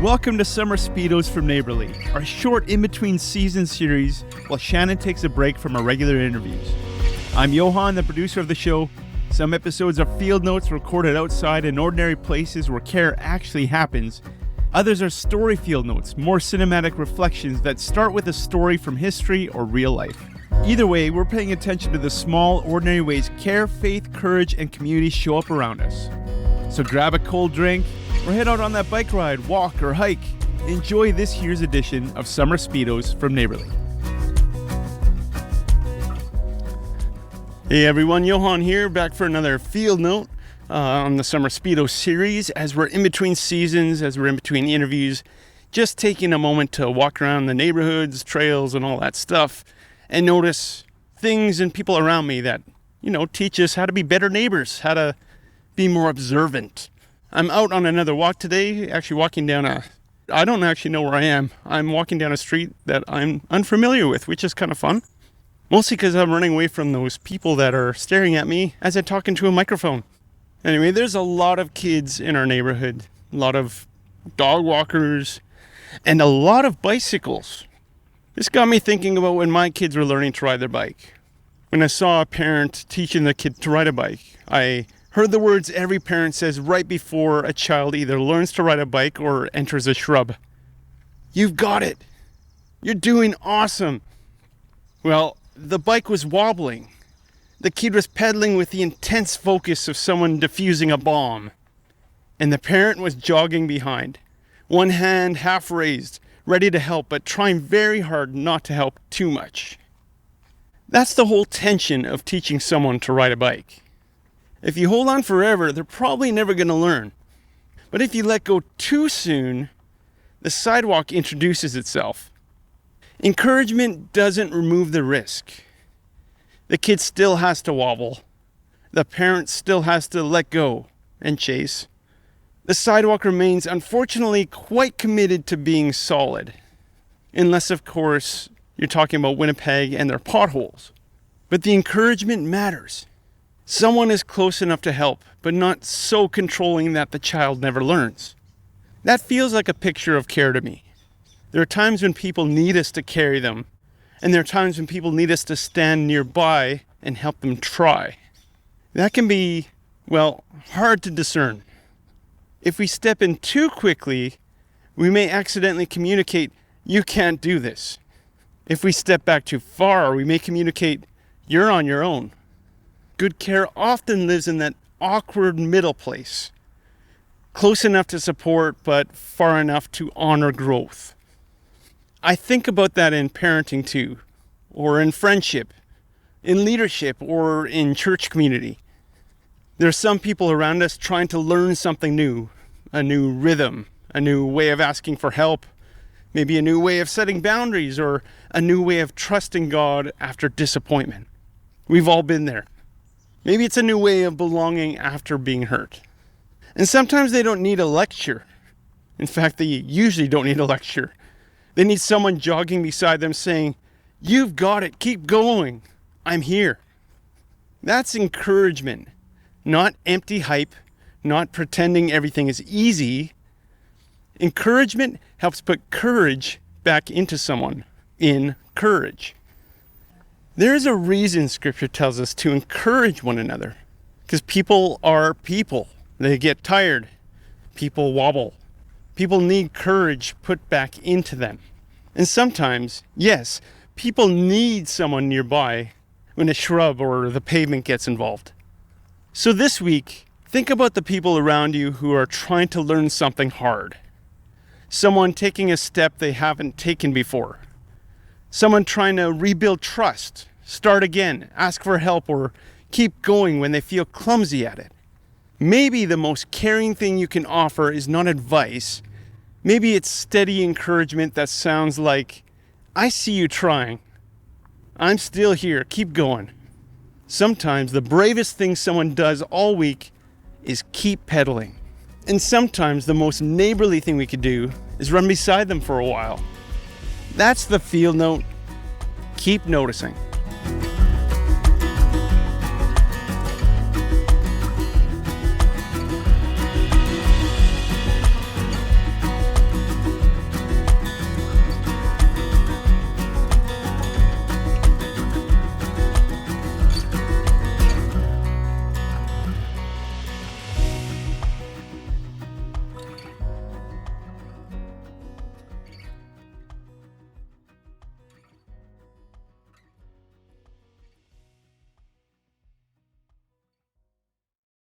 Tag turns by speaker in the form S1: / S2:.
S1: Welcome to Summer Speedos from Neighbourly, our short in-between season series while Shannon takes a break from our regular interviews. I'm Johan, the producer of the show. Some episodes are field notes recorded outside in ordinary places where care actually happens. Others are story field notes, more cinematic reflections that start with a story from history or real life. Either way, we're paying attention to the small, ordinary ways care, faith, courage, and community show up around us. So grab a cold drink, or head out on that bike ride, walk, or hike. Enjoy this year's edition of Summer Speedos from Neighbourly. Hey everyone, Johan here, back for another field note on the Summer Speedos series. As we're in between seasons, as we're in between interviews, just taking a moment to walk around the neighborhoods, trails, and all that stuff, and notice things and people around me that, teach us how to be better neighbors, how to be more observant. I'm out on another walk today, actually walking down I don't actually know where I am. I'm walking down a street that I'm unfamiliar with, which is kind of fun. Mostly because I'm running away from those people that are staring at me as I talk into a microphone. Anyway, there's a lot of kids in our neighborhood, a lot of dog walkers, and a lot of bicycles. This got me thinking about when my kids were learning to ride their bike. When I saw a parent teaching the kid to ride a bike, I heard the words every parent says right before a child either learns to ride a bike or enters a shrub. You've got it. You're doing awesome. Well, the bike was wobbling. The kid was pedaling with the intense focus of someone defusing a bomb. And the parent was jogging behind, one hand half raised, ready to help, but trying very hard not to help too much. That's the whole tension of teaching someone to ride a bike. If you hold on forever, they're probably never going to learn. But if you let go too soon, the sidewalk introduces itself. Encouragement doesn't remove the risk. The kid still has to wobble. The parent still has to let go and chase. The sidewalk remains, unfortunately, quite committed to being solid. Unless, of course, you're talking about Winnipeg and their potholes. But the encouragement matters. Someone is close enough to help, but not so controlling that the child never learns. That feels like a picture of care to me. There are times when people need us to carry them, and there are times when people need us to stand nearby and help them try. That can be, hard to discern. If we step in too quickly, we may accidentally communicate, "You can't do this." If we step back too far, we may communicate, "You're on your own." Good care often lives in that awkward middle place, close enough to support, but far enough to honor growth. I think about that in parenting too, or in friendship, in leadership, or in church community. There are some people around us trying to learn something new, a new rhythm, a new way of asking for help, maybe a new way of setting boundaries, or a new way of trusting God after disappointment. We've all been there. Maybe it's a new way of belonging after being hurt. And sometimes they don't need a lecture. In fact, they usually don't need a lecture. They need someone jogging beside them saying, "You've got it, keep going, I'm here." That's encouragement, not empty hype, not pretending everything is easy. Encouragement helps put courage back into someone, in courage. There is a reason Scripture tells us to encourage one another, because people are people. They get tired. People wobble. People need courage put back into them. And sometimes, yes, people need someone nearby when a shrub or the pavement gets involved. So this week, think about the people around you who are trying to learn something hard. Someone taking a step they haven't taken before. Someone trying to rebuild trust, start again, ask for help, or keep going when they feel clumsy at it. Maybe the most caring thing you can offer is not advice. Maybe it's steady encouragement that sounds like, "I see you trying. I'm still here, keep going." Sometimes the bravest thing someone does all week is keep pedaling. And sometimes the most neighborly thing we could do is run beside them for a while. That's the field note. Keep noticing.